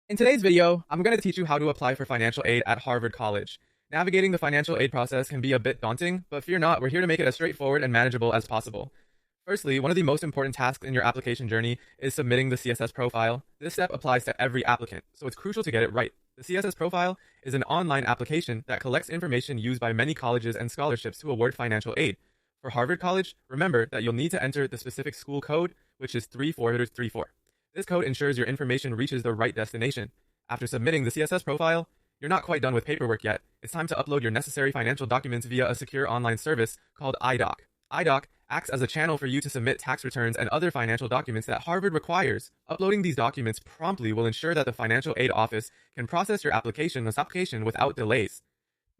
In today's video, I'm going to teach you how to apply for financial aid at Harvard College. Navigating the financial aid process can be a bit daunting, but fear not, we're here to make it as straightforward and manageable as possible. Firstly, one of the most important tasks in your application journey is submitting the CSS profile. This step applies to every applicant, so it's crucial to get it right. The CSS profile is an online application that collects information used by many colleges and scholarships to award financial aid. For Harvard College, remember that you'll need to enter the specific school code, which is 3434. This code ensures your information reaches the right destination. After submitting the CSS profile, you're not quite done with paperwork yet. It's time to upload your necessary financial documents via a secure online service called iDoc. iDoc acts as a channel for you to submit tax returns and other financial documents that Harvard requires. Uploading these documents promptly will ensure that the Financial Aid Office can process your application without delays.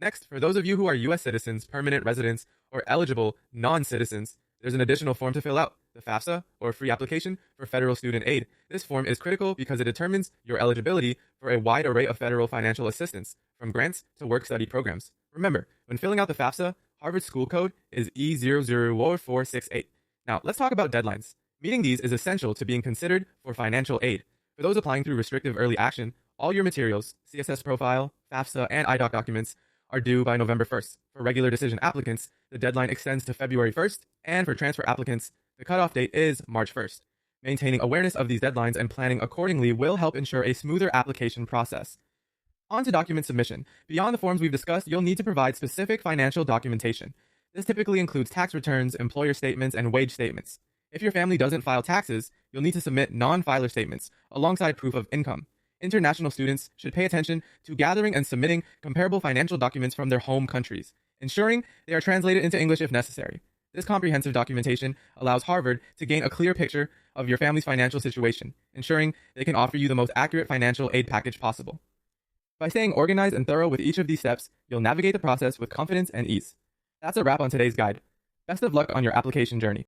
Next, for those of you who are U.S. citizens, permanent residents, or eligible non-citizens, there's an additional form to fill out, the FAFSA, or Free Application for Federal Student Aid. This form is critical because it determines your eligibility for a wide array of federal financial assistance, from grants to work-study programs. Remember, when filling out the FAFSA, Harvard's school code is E001468. Now, let's talk about deadlines. Meeting these is essential to being considered for financial aid. For those applying through restrictive early action, all your materials, CSS profile, FAFSA, and iDoc documents are due by November 1st. For regular decision applicants, the deadline extends to February 1st, and for transfer applicants, the cutoff date is March 1st. Maintaining awareness of these deadlines and planning accordingly will help ensure a smoother application process. On to document submission. Beyond the forms we've discussed, you'll need to provide specific financial documentation. This typically includes tax returns, employer statements, and wage statements. If your family doesn't file taxes, you'll need to submit non-filer statements alongside proof of income. International students should pay attention to gathering and submitting comparable financial documents from their home countries, ensuring they are translated into English if necessary. This comprehensive documentation allows Harvard to gain a clear picture of your family's financial situation, ensuring they can offer you the most accurate financial aid package possible. By staying organized and thorough with each of these steps, you'll navigate the process with confidence and ease. That's a wrap on today's guide. Best of luck on your application journey.